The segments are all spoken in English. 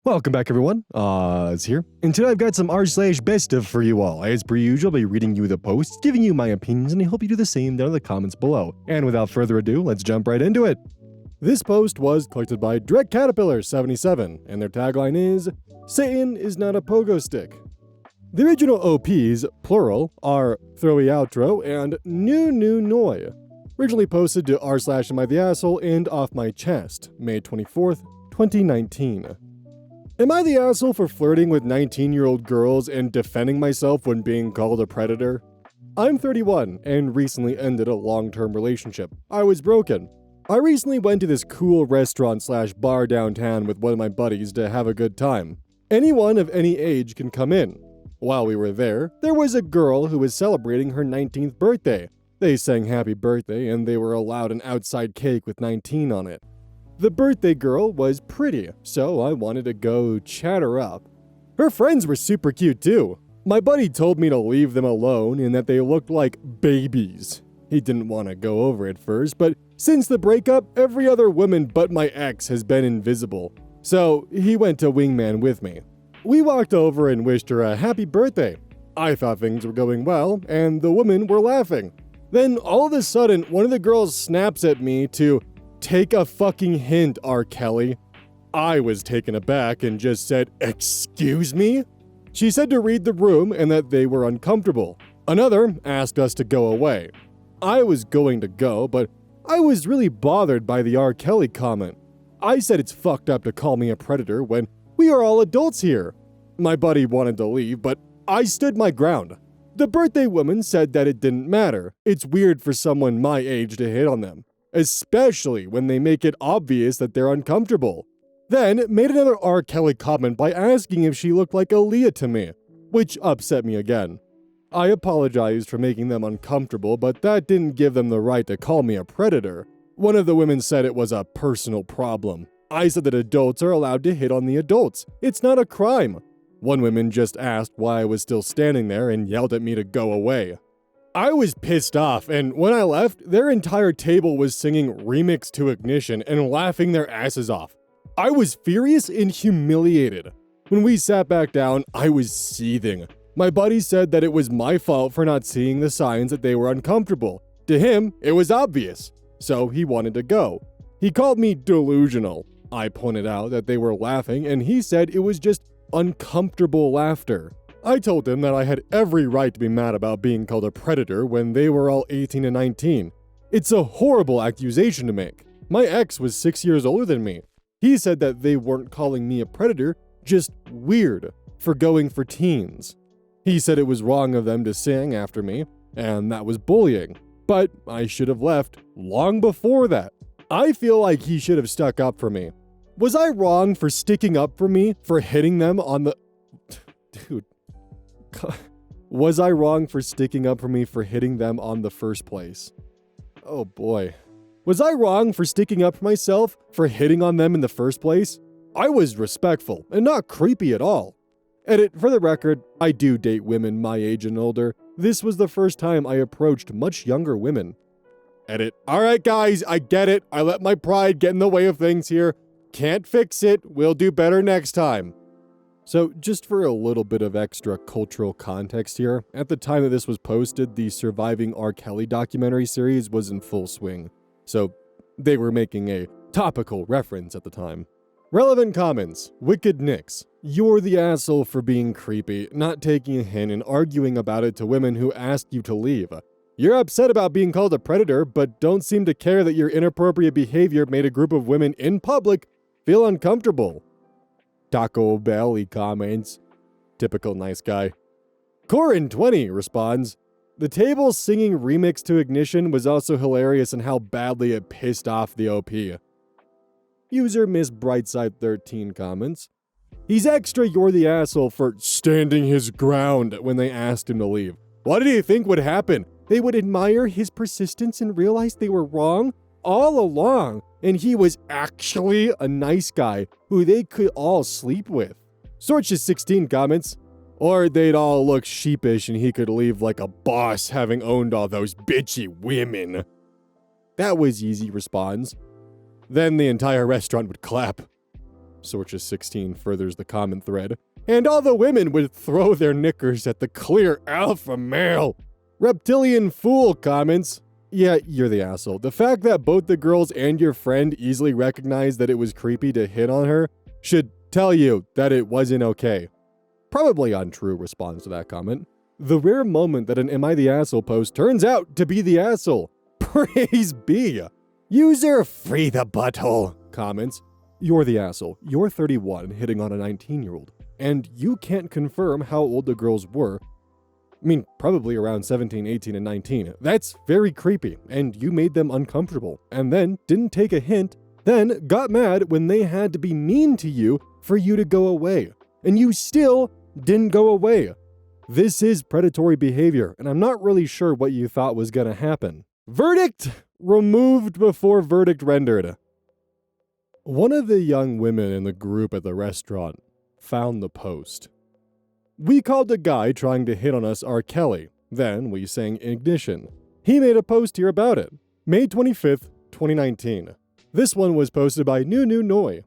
Welcome back, everyone. It's here. And today I've got some r/BestOf for you all. As per usual, I'll be reading you the posts, giving you my opinions, and I hope you do the same down in the comments below. And without further ado, let's jump right into it. This post was collected by Direct Caterpillar 77, and their tagline is, "Satan is not a pogo stick." The original OPs, plural, are Throwy Outro and New Noi. Originally posted to r/Am I the Asshole and Off My Chest, May 24th, 2019. Am I the asshole for flirting with 19-year-old girls and defending myself when being called a predator? I'm 31 and recently ended a long-term relationship. I was broken. I recently went to this cool restaurant/bar downtown with one of my buddies to have a good time. Anyone of any age can come in. While we were there was a girl who was celebrating her 19th birthday. They sang happy birthday and they were allowed an outside cake with 19 on it. The birthday girl was pretty, so I wanted to go chat her up. Her friends were super cute too. My buddy told me to leave them alone and that they looked like babies. He didn't want to go over it first, but since the breakup, every other woman but my ex has been invisible. So he went to wingman with me. We walked over and wished her a happy birthday. I thought things were going well, and the women were laughing. Then all of a sudden, one of the girls snaps at me to "Take a fucking hint, R. Kelly." I was taken aback and just said, "Excuse me?" She said to read the room and that they were uncomfortable. Another asked us to go away. I was going to go, but I was really bothered by the R. Kelly comment. I said it's fucked up to call me a predator when we are all adults here. My buddy wanted to leave, but I stood my ground. The birthday woman said that it didn't matter. It's weird for someone my age to hit on them, especially when they make it obvious that they're uncomfortable. Then made another R. Kelly comment by asking if she looked like Aaliyah to me, which upset me again. I apologized for making them uncomfortable, but that didn't give them the right to call me a predator. One of the women said it was a personal problem. I said that adults are allowed to hit on the adults. It's not a crime. One woman just asked why I was still standing there and yelled at me to go away. I was pissed off, and when I left, their entire table was singing Remix to Ignition and laughing their asses off. I was furious and humiliated. When we sat back down, I was seething. My buddy said that it was my fault for not seeing the signs that they were uncomfortable. To him, it was obvious, so he wanted to go. He called me delusional. I pointed out that they were laughing, and he said it was just uncomfortable laughter. I told him that I had every right to be mad about being called a predator when they were all 18 and 19. It's a horrible accusation to make. My ex was 6 years older than me. He said that they weren't calling me a predator, just weird, for going for teens. He said it was wrong of them to sing after me, and that was bullying. But I should have left long before that. I feel like he should have stuck up for me. Was I wrong for sticking up for me for hitting them on the... Dude. Was I wrong for sticking up for me for hitting them on the first place? Oh boy. Was I wrong for sticking up for myself for hitting on them in the first place? I was respectful and not creepy at all. Edit, for the record, I do date women my age and older. This was the first time I approached much younger women. Edit, alright guys, I get it. I let my pride get in the way of things here. Can't fix it. We'll do better next time. So, just for a little bit of extra cultural context here, at the time that this was posted, the Surviving R. Kelly documentary series was in full swing. So, they were making a topical reference at the time. Relevant comments. Wicked Nix. You're the asshole for being creepy, not taking a hint and arguing about it to women who asked you to leave. You're upset about being called a predator, but don't seem to care that your inappropriate behavior made a group of women in public feel uncomfortable. Taco Belly comments. Typical nice guy. Corin20 responds, "The table singing Remix to Ignition was also hilarious in how badly it pissed off the OP." User Miss Brightside13 comments, "He's extra you're the asshole for standing his ground when they asked him to leave. What did he think would happen? They would admire his persistence and realize they were wrong all along, and he was actually a nice guy who they could all sleep with." Sorches16 comments, "Or they'd all look sheepish and he could leave like a boss having owned all those bitchy women." That was Yeezy responds. Then the entire restaurant would clap. Sorcha16 furthers the comment thread. And all the women would throw their knickers at the clear alpha male. Reptilian Fool comments, yeah, you're the asshole. The fact that both the girls and your friend easily recognized that it was creepy to hit on her should tell you that it wasn't okay. Probably untrue response to that comment. The rare moment that an Am I the Asshole post turns out to be the asshole. Praise be. User Free the Butthole comments, you're the asshole. You're 31 hitting on a 19-year-old. And you can't confirm how old the girls were. I mean, probably around 17, 18, and 19. That's very creepy, and you made them uncomfortable, and then didn't take a hint, then got mad when they had to be mean to you for you to go away. And you still didn't go away. This is predatory behavior, and I'm not really sure what you thought was gonna happen. Verdict removed before verdict rendered. One of the young women in the group at the restaurant found the post. We called a guy trying to hit on us R. Kelly. Then we sang Ignition. He made a post here about it. May 25th, 2019. This one was posted by New Noi.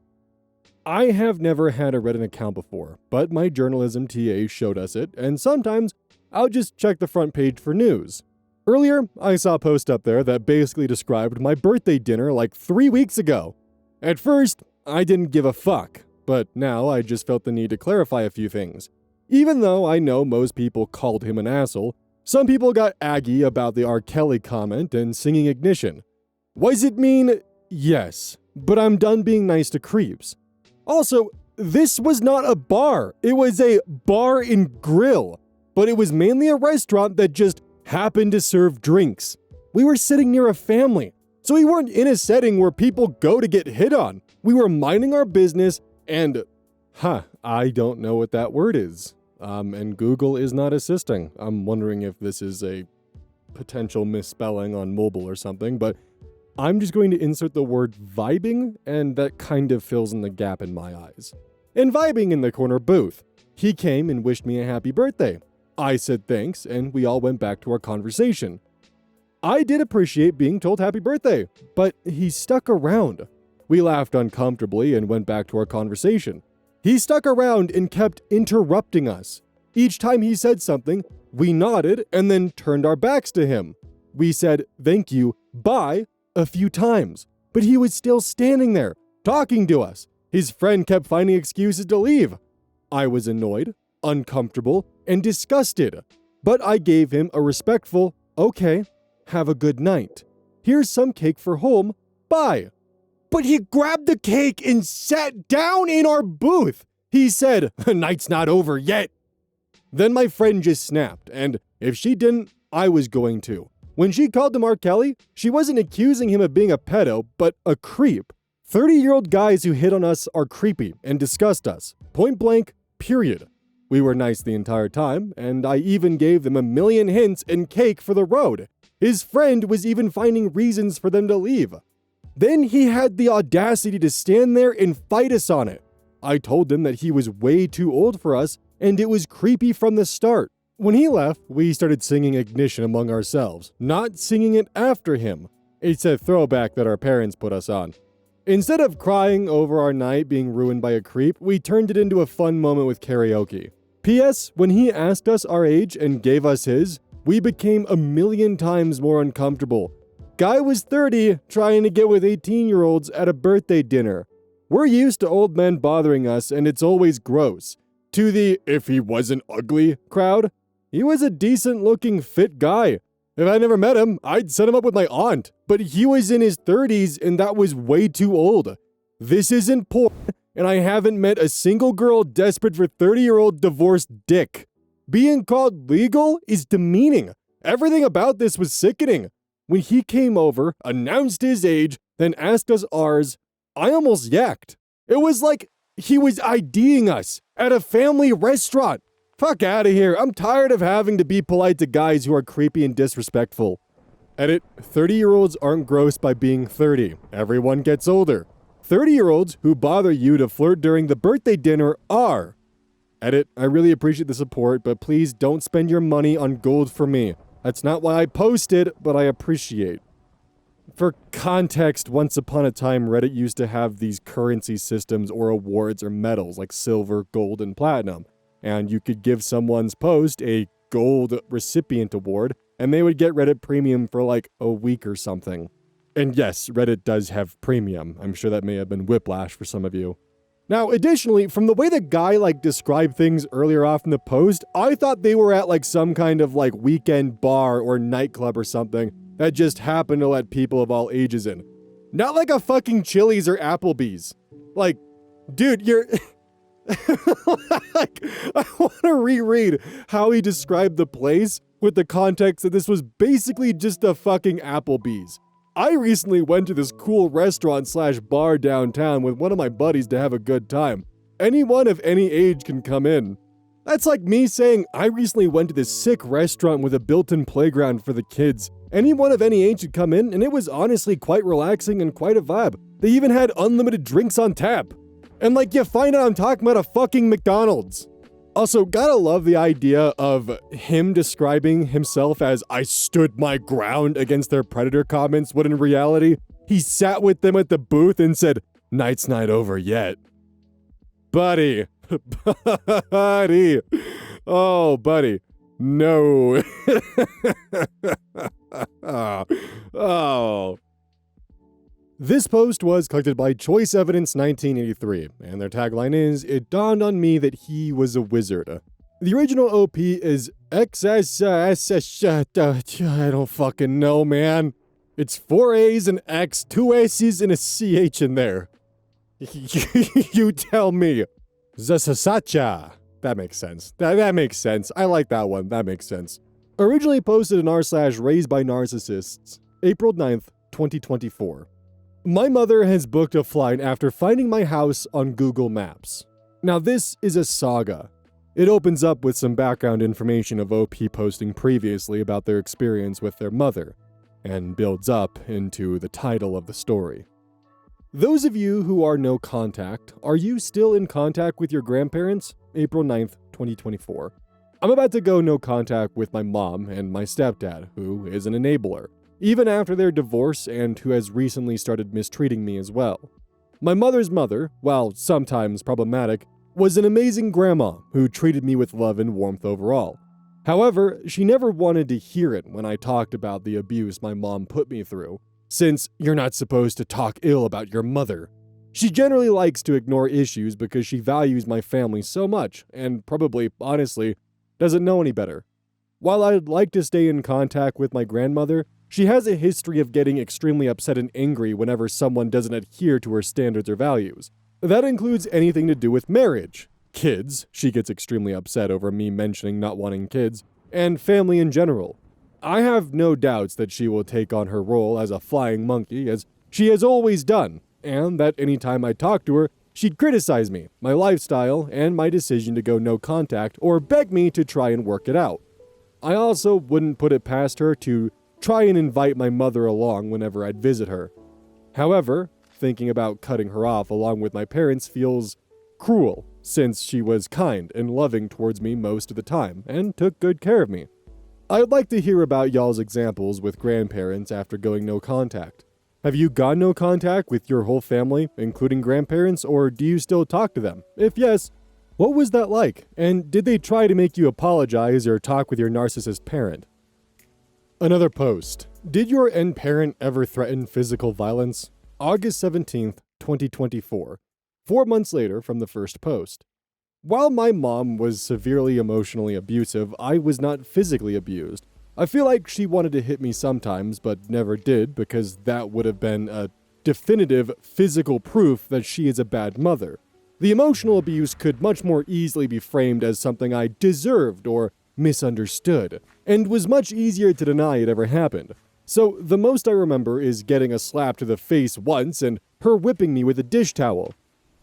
I have never had a Reddit account before, but my journalism TA showed us it, and sometimes I'll just check the front page for news. Earlier, I saw a post up there that basically described my birthday dinner like 3 weeks ago. At first, I didn't give a fuck, but now I just felt the need to clarify a few things. Even though I know most people called him an asshole, some people got aggy about the R. Kelly comment and singing Ignition. Was it mean? Yes, but I'm done being nice to creeps. Also, this was not a bar. It was a bar and grill, but it was mainly a restaurant that just happened to serve drinks. We were sitting near a family, so we weren't in a setting where people go to get hit on. We were minding our business and, I don't know what that word is. And Google is not assisting. I'm wondering if this is a potential misspelling on mobile or something, but I'm just going to insert the word vibing, and that kind of fills in the gap in my eyes. And vibing in the corner booth. He came and wished me a happy birthday. I said thanks, and we all went back to our conversation. I did appreciate being told happy birthday, but he stuck around. We laughed uncomfortably and went back to our conversation. He stuck around and kept interrupting us. Each time he said something, we nodded and then turned our backs to him. We said thank you, bye, a few times, but he was still standing there, talking to us. His friend kept finding excuses to leave. I was annoyed, uncomfortable, and disgusted, but I gave him a respectful, okay, have a good night. Here's some cake for home, bye. But he grabbed the cake and sat down in our booth. He said, the night's not over yet. Then my friend just snapped, and if she didn't, I was going to. When she called him R. Kelly, she wasn't accusing him of being a pedo, but a creep. 30-year-old guys who hit on us are creepy and disgust us. Point blank, period. We were nice the entire time, and I even gave them a million hints and cake for the road. His friend was even finding reasons for them to leave. Then he had the audacity to stand there and fight us on it. I told him that he was way too old for us, and it was creepy from the start. When he left, we started singing Ignition among ourselves, not singing it after him. It's a throwback that our parents put us on. Instead of crying over our night being ruined by a creep, we turned it into a fun moment with karaoke. P.S. When he asked us our age and gave us his, we became a million times more uncomfortable. Guy was 30, trying to get with 18-year-olds at a birthday dinner. We're used to old men bothering us, and it's always gross. To the if he wasn't ugly crowd, he was a decent-looking, fit guy. If I never met him, I'd set him up with my aunt. But he was in his 30s, and that was way too old. This isn't porn, and I haven't met a single girl desperate for 30-year-old divorced dick. Being called legal is demeaning. Everything about this was sickening. When he came over, announced his age, then asked us ours, I almost yacked. It was like he was IDing us at a family restaurant. Fuck out of here. I'm tired of having to be polite to guys who are creepy and disrespectful. Edit, 30-year-olds aren't gross by being 30. Everyone gets older. 30-year-olds who bother you to flirt during the birthday dinner are. Edit, I really appreciate the support, but please don't spend your money on gold for me. That's not why I posted, but I appreciate. For context, once upon a time, Reddit used to have these currency systems or awards or medals like silver, gold, and platinum. And you could give someone's post a gold recipient award, and they would get Reddit Premium for like a week or something. And yes, Reddit does have premium. I'm sure that may have been whiplash for some of you. Now, additionally, from the way the guy described things earlier off in the post, I thought they were at some kind of weekend bar or nightclub or something that just happened to let people of all ages in. Not like a fucking Chili's or Applebee's. Dude, you're... I want to reread how he described the place with the context that this was basically just a fucking Applebee's. I recently went to this cool restaurant/bar downtown with one of my buddies to have a good time. Anyone of any age can come in. That's like me saying I recently went to this sick restaurant with a built-in playground for the kids. Anyone of any age could come in, and it was honestly quite relaxing and quite a vibe. They even had unlimited drinks on tap. And you find out I'm talking about a fucking McDonald's. Also, gotta love the idea of him describing himself as I stood my ground against their predator comments, when in reality, he sat with them at the booth and said, "Night's not over yet." Buddy. Buddy. Oh, buddy. No. Oh. This post was collected by Choice Evidence 1983, and their tagline is, "It dawned on me that he was a wizard." The original OP is XSS, I don't fucking know, man. It's 4 A's, an X, 2 S's, and a CH in there. You tell me. Zasasacha. That makes sense. That makes sense. I like that one. That makes sense. Originally posted in r/raised by narcissists, April 9th, 2024. My mother has booked a flight after finding my house on Google Maps. Now this is a saga. It opens up with some background information of OP posting previously about their experience with their mother, and builds up into the title of the story. Those of you who are no contact, are you still in contact with your grandparents? April 9th, 2024. I'm about to go no contact with my mom and my stepdad, who is an enabler, even after their divorce and who has recently started mistreating me as well. My mother's mother, while sometimes problematic, was an amazing grandma who treated me with love and warmth overall. However, she never wanted to hear it when I talked about the abuse my mom put me through, since you're not supposed to talk ill about your mother. She generally likes to ignore issues because she values my family so much, and probably, honestly, doesn't know any better. While I'd like to stay in contact with my grandmother, she has a history of getting extremely upset and angry whenever someone doesn't adhere to her standards or values. That includes anything to do with marriage, kids, she gets extremely upset over me mentioning not wanting kids, and family in general. I have no doubts that she will take on her role as a flying monkey, as she has always done, and that anytime I talk to her, she'd criticize me, my lifestyle, and my decision to go no contact, or beg me to try and work it out. I also wouldn't put it past her to try and invite my mother along whenever I'd visit her. However, thinking about cutting her off along with my parents feels cruel, since she was kind and loving towards me most of the time, and took good care of me. I'd like to hear about y'all's examples with grandparents after going no contact. Have you gone no contact with your whole family, including grandparents, or do you still talk to them? If yes, what was that like? And did they try to make you apologize or talk with your narcissist parent? Another post. Did your end parent ever threaten physical violence? August 17th, 2024. 4 months later from the first post. While my mom was severely emotionally abusive, I was not physically abused. I feel like she wanted to hit me sometimes, but never did because that would have been a definitive physical proof that she is a bad mother. The emotional abuse could much more easily be framed as something I deserved or misunderstood, and was much easier to deny it ever happened. So the most I remember is getting a slap to the face once and her whipping me with a dish towel.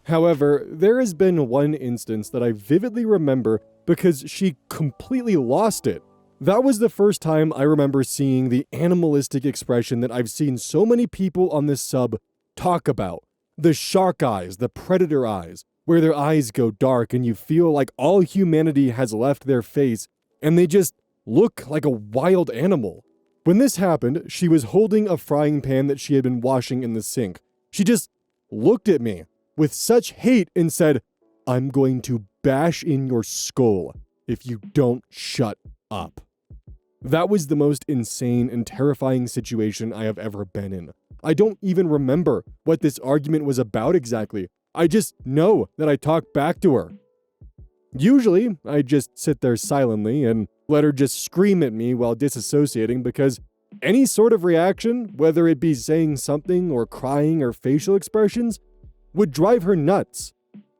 However, there has been one instance that I vividly remember because she completely lost it. That was the first time I remember seeing the animalistic expression that I've seen so many people on this sub talk about. The shark eyes, the predator eyes, where their eyes go dark and you feel like all humanity has left their face and they just look like a wild animal. When this happened, she was holding a frying pan that she had been washing in the sink. She just looked at me with such hate and said, "I'm going to bash in your skull if you don't shut up." That was the most insane and terrifying situation I have ever been in. I don't even remember what this argument was about exactly. I just know that I talked back to her. Usually, I just sit there silently and let her just scream at me while disassociating because any sort of reaction, whether it be saying something or crying or facial expressions, would drive her nuts.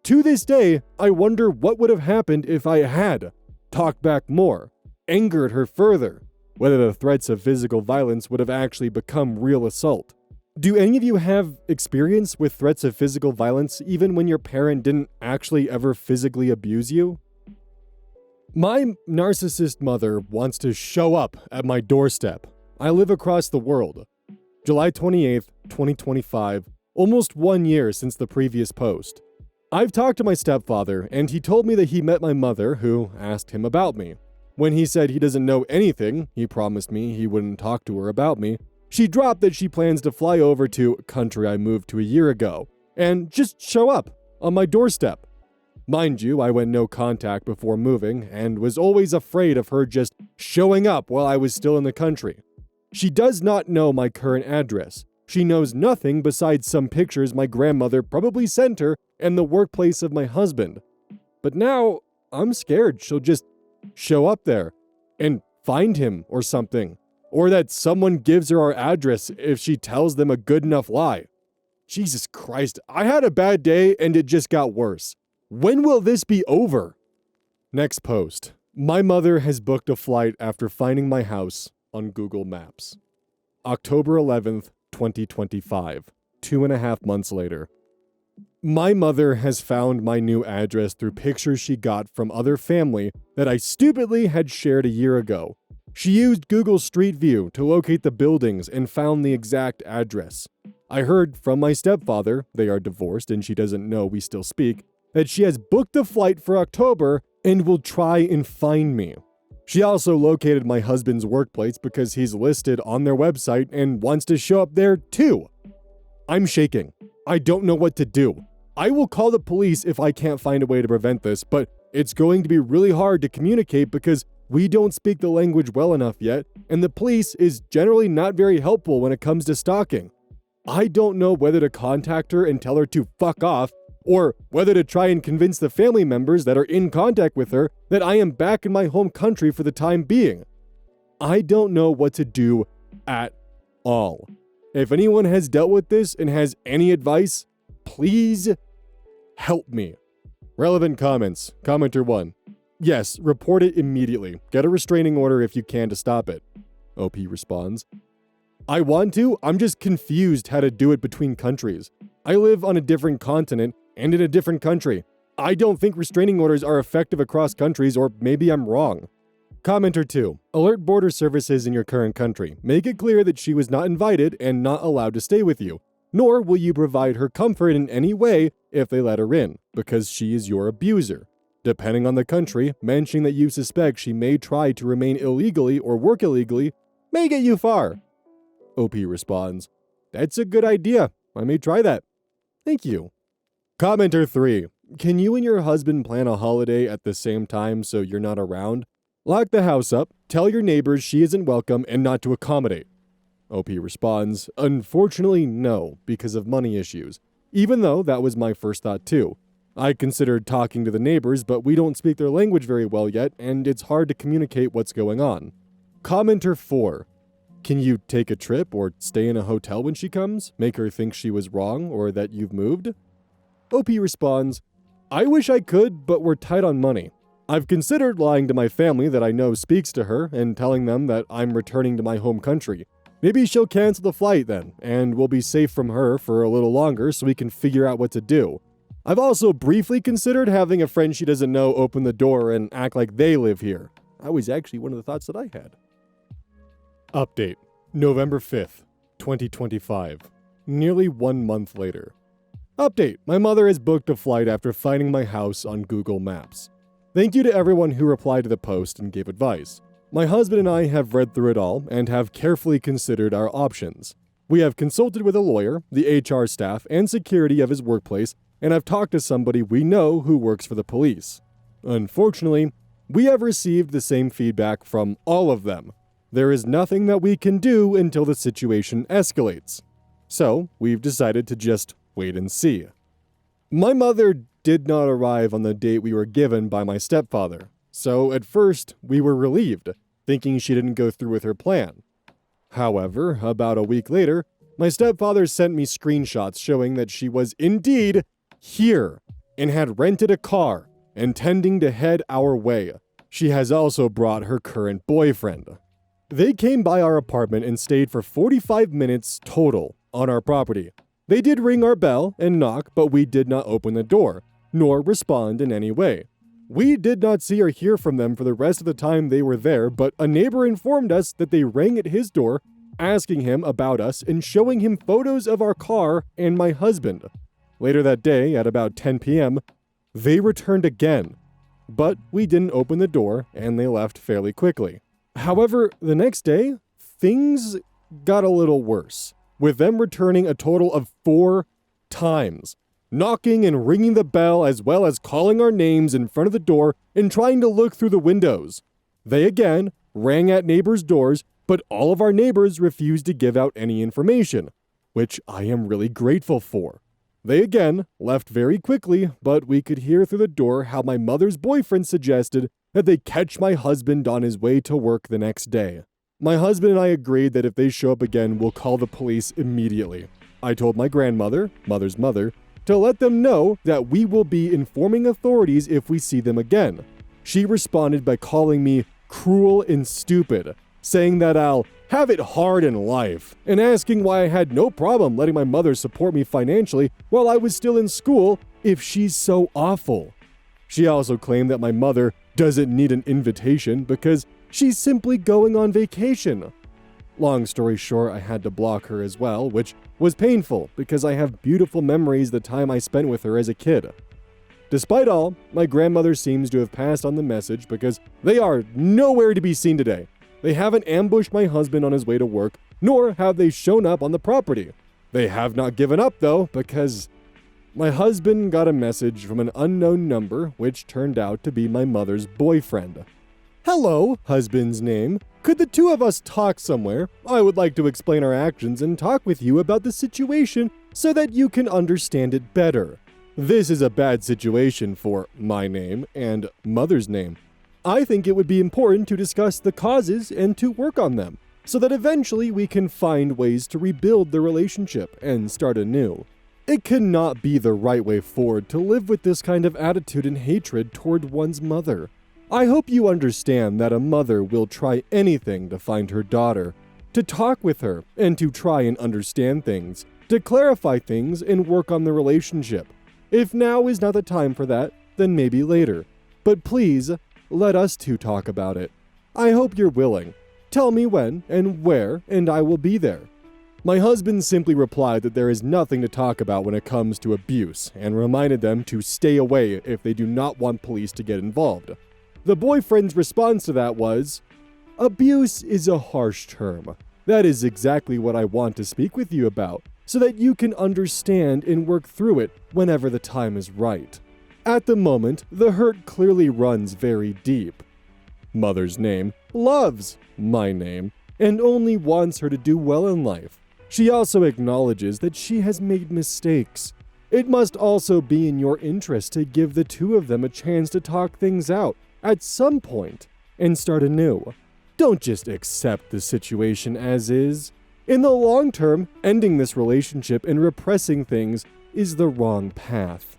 To this day, I wonder what would have happened if I had talked back more, angered her further, whether the threats of physical violence would have actually become real assault. Do any of you have experience with threats of physical violence even when your parent didn't actually ever physically abuse you? My narcissist mother wants to show up at my doorstep. I live across the world. July 28th, 2025, almost 1 year since the previous post. I've talked to my stepfather, and he told me that he met my mother, who asked him about me. When he said he doesn't know anything, he promised me he wouldn't talk to her about me. She dropped that she plans to fly over to a country I moved to a year ago and just show up on my doorstep. Mind you, I went no contact before moving and was always afraid of her just showing up while I was still in the country. She does not know my current address. She knows nothing besides some pictures my grandmother probably sent her and the workplace of my husband. But now, I'm scared she'll just show up there and find him or something. Or that someone gives her our address if she tells them a good enough lie. Jesus Christ, I had a bad day and it just got worse. When will this be over? Next post. My mother has booked a flight after finding my house on Google Maps. October 11th, 2025, 2.5 months later. My mother has found my new address through pictures she got from other family that I stupidly had shared a year ago. She used Google Street View to locate the buildings and found the exact address. I heard from my stepfather, they are divorced and she doesn't know we still speak, that she has booked a flight for October and will try and find me. She also located my husband's workplace because he's listed on their website and wants to show up there too. I'm shaking. I don't know what to do. I will call the police if I can't find a way to prevent this, but it's going to be really hard to communicate because we don't speak the language well enough yet, and the police is generally not very helpful when it comes to stalking. I don't know whether to contact her and tell her to fuck off, or whether to try and convince the family members that are in contact with her that I am back in my home country for the time being. I don't know what to do at all. If anyone has dealt with this and has any advice, please help me. Relevant comments. Commenter 1. Yes, report it immediately. Get a restraining order if you can to stop it. OP responds. I want to, I'm just confused how to do it between countries. I live on a different continent and in a different country. I don't think restraining orders are effective across countries, or maybe I'm wrong. Commenter 2. Alert border services in your current country. Make it clear that she was not invited and not allowed to stay with you. Nor will you provide her comfort in any way if they let her in, because she is your abuser. Depending on the country, mentioning that you suspect she may try to remain illegally or work illegally may get you far. OP responds, that's a good idea. I may try that. Thank you. Commenter 3. Can you and your husband plan a holiday at the same time so you're not around? Lock the house up, tell your neighbors she isn't welcome and not to accommodate. OP responds, unfortunately no, because of money issues. Even though that was my first thought too. I considered talking to the neighbors, but we don't speak their language very well yet, and it's hard to communicate what's going on. Commenter 4. Can you take a trip or stay in a hotel when she comes? Make her think she was wrong or that you've moved? OP responds, I wish I could, but we're tight on money. I've considered lying to my family that I know speaks to her and telling them that I'm returning to my home country. Maybe she'll cancel the flight then, and we'll be safe from her for a little longer so we can figure out what to do. I've also briefly considered having a friend she doesn't know open the door and act like they live here. That was actually one of the thoughts that I had. Update. November 5th, 2025. Nearly 1 month later. Update. My mother has booked a flight after finding my house on Google Maps. Thank you to everyone who replied to the post and gave advice. My husband and I have read through it all and have carefully considered our options. We have consulted with a lawyer, the HR staff, and security of his workplace, and have talked to somebody we know who works for the police. Unfortunately, we have received the same feedback from all of them. There is nothing that we can do until the situation escalates. So, we've decided to just wait and see. My mother did not arrive on the date we were given by my stepfather, so at first we were relieved, thinking she didn't go through with her plan. However, about a week later, my stepfather sent me screenshots showing that she was indeed here and had rented a car, intending to head our way. She has also brought her current boyfriend. They came by our apartment and stayed for 45 minutes total on our property. They did ring our bell and knock, but we did not open the door, nor respond in any way. We did not see or hear from them for the rest of the time they were there, but a neighbor informed us that they rang at his door, asking him about us and showing him photos of our car and my husband. Later that day, at about 10 p.m., they returned again, but we didn't open the door and they left fairly quickly. However, the next day, things got a little worse, with them returning a total of 4 times, knocking and ringing the bell as well as calling our names in front of the door and trying to look through the windows. They again rang at neighbors' doors, but all of our neighbors refused to give out any information, which I am really grateful for. They again left very quickly, but we could hear through the door how my mother's boyfriend suggested that they catch my husband on his way to work the next day. My husband and I agreed that if they show up again, we'll call the police immediately. I told my grandmother, mother's mother, to let them know that we will be informing authorities if we see them again. She responded by calling me cruel and stupid, saying that I'll have it hard in life, and asking why I had no problem letting my mother support me financially while I was still in school if she's so awful. She also claimed that my mother doesn't need an invitation because she's simply going on vacation. Long story short, I had to block her as well, which was painful because I have beautiful memories of the time I spent with her as a kid. Despite all, my grandmother seems to have passed on the message because they are nowhere to be seen today. They haven't ambushed my husband on his way to work, nor have they shown up on the property. They have not given up though, because my husband got a message from an unknown number, which turned out to be my mother's boyfriend. Hello, husband's name. Could the two of us talk somewhere? I would like to explain our actions and talk with you about the situation so that you can understand it better. This is a bad situation for my name and mother's name. I think it would be important to discuss the causes and to work on them, so that eventually we can find ways to rebuild the relationship and start anew. It cannot be the right way forward to live with this kind of attitude and hatred toward one's mother. I hope you understand that a mother will try anything to find her daughter, to talk with her, and to try and understand things, to clarify things and work on the relationship. If now is not the time for that, then maybe later. But please, let us two talk about it. I hope you're willing. Tell me when and where, and I will be there. My husband simply replied that there is nothing to talk about when it comes to abuse, and reminded them to stay away if they do not want police to get involved. The boyfriend's response to that was, "Abuse is a harsh term. That is exactly what I want to speak with you about, so that you can understand and work through it whenever the time is right." At the moment, the hurt clearly runs very deep. Mother's name loves my name and only wants her to do well in life. She also acknowledges that she has made mistakes. It must also be in your interest to give the two of them a chance to talk things out at some point and start anew. Don't just accept the situation as is. In the long term, ending this relationship and repressing things is the wrong path.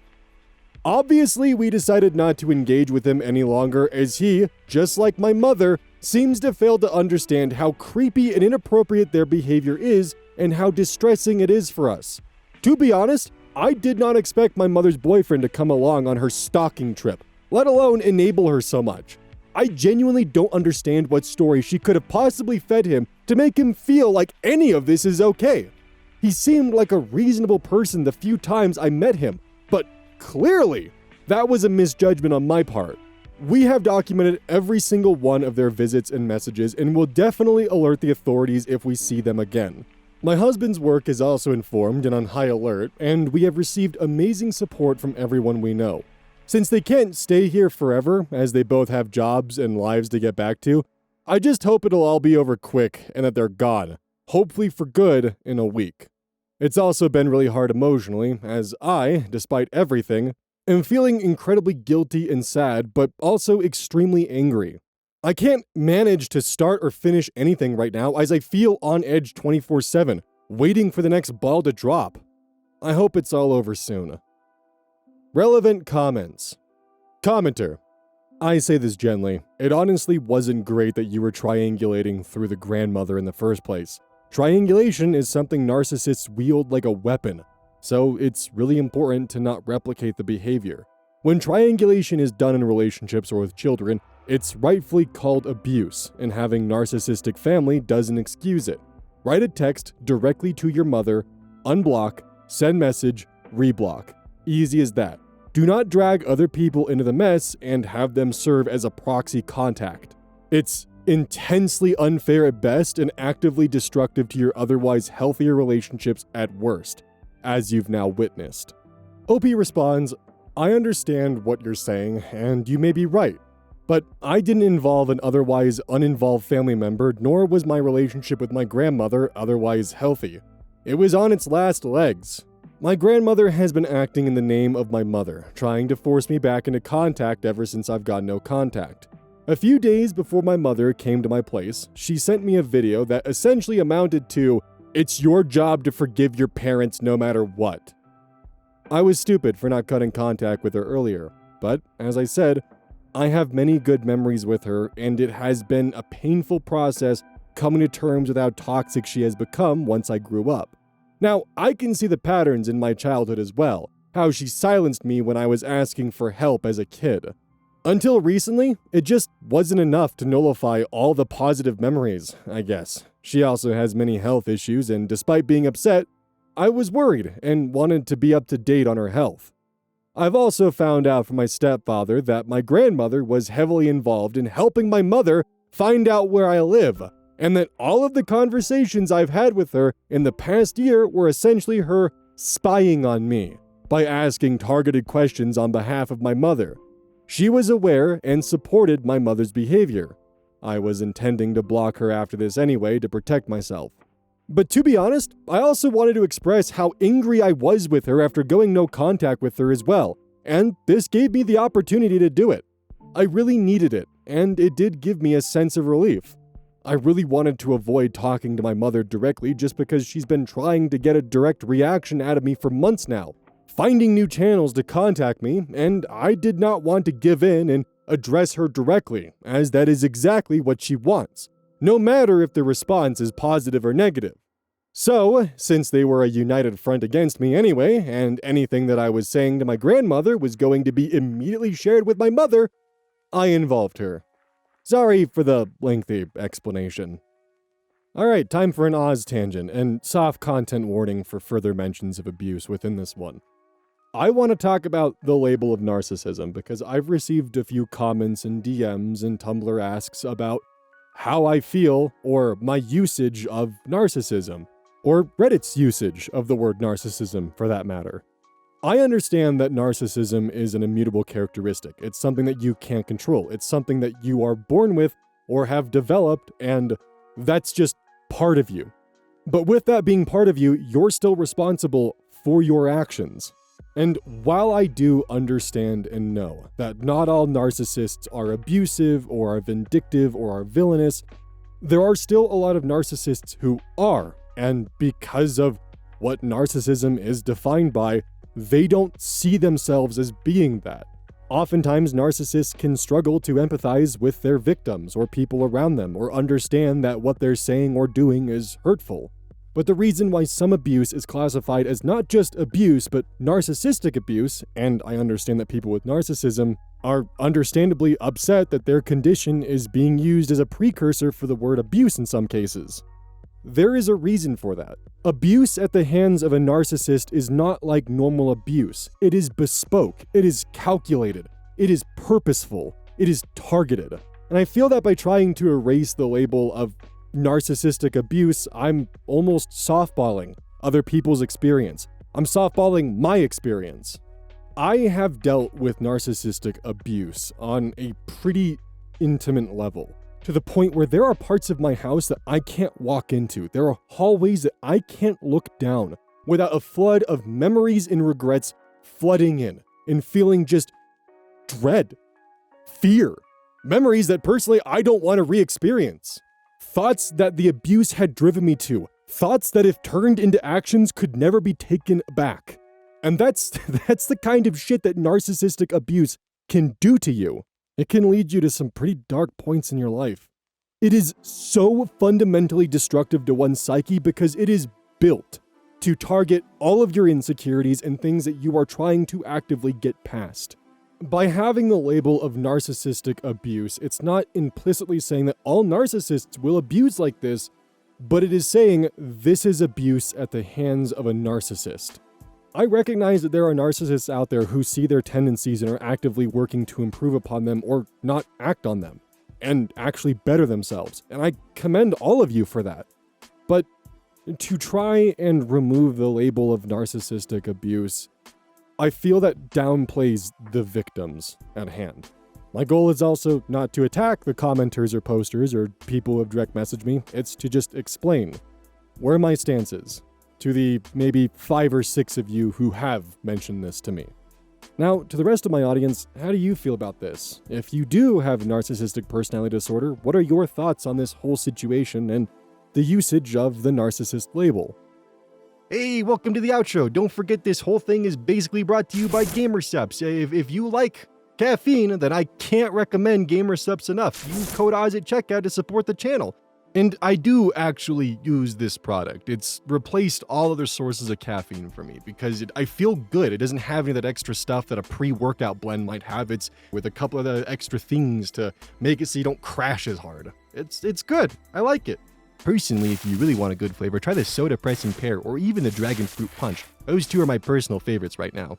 Obviously, we decided not to engage with him any longer as he, just like my mother, seems to fail to understand how creepy and inappropriate their behavior is and how distressing it is for us. To be honest, I did not expect my mother's boyfriend to come along on her stalking trip, let alone enable her so much. I genuinely don't understand what story she could have possibly fed him to make him feel like any of this is okay. He seemed like a reasonable person the few times I met him, but clearly, that was a misjudgment on my part. We have documented every single one of their visits and messages and will definitely alert the authorities if we see them again. My husband's work is also informed and on high alert, and we have received amazing support from everyone we know. Since they can't stay here forever, as they both have jobs and lives to get back to, I just hope it'll all be over quick and that they're gone, hopefully for good, in a week. It's also been really hard emotionally, as I, despite everything, am feeling incredibly guilty and sad, but also extremely angry. I can't manage to start or finish anything right now as I feel on edge 24/7, waiting for the next ball to drop. I hope it's all over soon. Relevant comments. Commenter. I say this gently. It honestly wasn't great that you were triangulating through the grandmother in the first place. Triangulation is something narcissists wield like a weapon, so it's really important to not replicate the behavior. When triangulation is done in relationships or with children, it's rightfully called abuse, and having narcissistic family doesn't excuse it. Write a text directly to your mother, unblock, send message, reblock. Easy as that. Do not drag other people into the mess and have them serve as a proxy contact. It's intensely unfair at best and actively destructive to your otherwise healthier relationships at worst, as you've now witnessed. OP responds, I understand what you're saying, and you may be right, but I didn't involve an otherwise uninvolved family member, nor was my relationship with my grandmother otherwise healthy. It was on its last legs. My grandmother has been acting in the name of my mother, trying to force me back into contact ever since I've got no contact. A few days before my mother came to my place, she sent me a video that essentially amounted to, "It's your job to forgive your parents no matter what." I was stupid for not cutting contact with her earlier, but as I said, I have many good memories with her, and it has been a painful process coming to terms with how toxic she has become once I grew up. Now, I can see the patterns in my childhood as well, how she silenced me when I was asking for help as a kid. Until recently, it just wasn't enough to nullify all the positive memories, I guess. She also has many health issues, and despite being upset, I was worried and wanted to be up to date on her health. I've also found out from my stepfather that my grandmother was heavily involved in helping my mother find out where I live, and that all of the conversations I've had with her in the past year were essentially her spying on me by asking targeted questions on behalf of my mother. She was aware and supported my mother's behavior. I was intending to block her after this anyway to protect myself. But to be honest, I also wanted to express how angry I was with her after going no contact with her as well, and this gave me the opportunity to do it. I really needed it, and it did give me a sense of relief. I really wanted to avoid talking to my mother directly just because she's been trying to get a direct reaction out of me for months now, finding new channels to contact me, and I did not want to give in and address her directly, as that is exactly what she wants, no matter if the response is positive or negative. So, since they were a united front against me anyway, and anything that I was saying to my grandmother was going to be immediately shared with my mother, I involved her. Sorry for the lengthy explanation. Alright, time for an Oz tangent, and soft content warning for further mentions of abuse within this one. I want to talk about the label of narcissism because I've received a few comments and DMs and Tumblr asks about how I feel or my usage of narcissism, or Reddit's usage of the word narcissism for that matter. I understand that narcissism is an immutable characteristic. It's something that you can't control. It's something that you are born with or have developed, and that's just part of you. But with that being part of you, you're still responsible for your actions. And while I do understand and know that not all narcissists are abusive or are vindictive or are villainous, there are still a lot of narcissists who are, and because of what narcissism is defined by, they don't see themselves as being that. Oftentimes, narcissists can struggle to empathize with their victims or people around them, or understand that what they're saying or doing is hurtful. But the reason why some abuse is classified as not just abuse, but narcissistic abuse, and I understand that people with narcissism are understandably upset that their condition is being used as a precursor for the word abuse in some cases. There is a reason for that. Abuse at the hands of a narcissist is not like normal abuse. It is bespoke. It is calculated. It is purposeful. it is targeted. And I feel that by trying to erase the label of narcissistic abuse, I'm almost softballing other people's experience. I'm softballing my experience. I have dealt with narcissistic abuse on a pretty intimate level, to the point where there are parts of my house that I can't walk into. There are hallways that I can't look down without a flood of memories and regrets flooding in and feeling just dread, fear, memories that personally I don't want to re-experience. Thoughts that the abuse had driven me to, thoughts that if turned into actions could never be taken back. And that's the kind of shit that narcissistic abuse can do to you. It can lead you to some pretty dark points in your life. It is so fundamentally destructive to one's psyche because it is built to target all of your insecurities and things that you are trying to actively get past. By having the label of narcissistic abuse, it's not implicitly saying that all narcissists will abuse like this, but it is saying this is abuse at the hands of a narcissist. I recognize that there are narcissists out there who see their tendencies and are actively working to improve upon them or not act on them, and actually better themselves, and I commend all of you for that. But to try and remove the label of narcissistic abuse, I feel that downplays the victims at hand. My goal is also not to attack the commenters or posters or people who have direct messaged me, it's to just explain where my stance is to the maybe 5 or 6 of you who have mentioned this to me. Now, to the rest of my audience, how do you feel about this? If you do have narcissistic personality disorder, what are your thoughts on this whole situation and the usage of the narcissist label? Hey, welcome to the outro. Don't forget this whole thing is basically brought to you by GamerSupps. If you like caffeine, then I can't recommend GamerSupps enough. Use code Oz at checkout to support the channel. And I do actually use this product. It's replaced all other sources of caffeine for me because I feel good. It doesn't have any of that extra stuff that a pre-workout blend might have. It's with a couple of the extra things to make it so you don't crash as hard. It's good. I like it. Personally, if you really want a good flavor, try the Soda Pressing Pear or even the Dragon Fruit Punch. Those two are my personal favorites right now.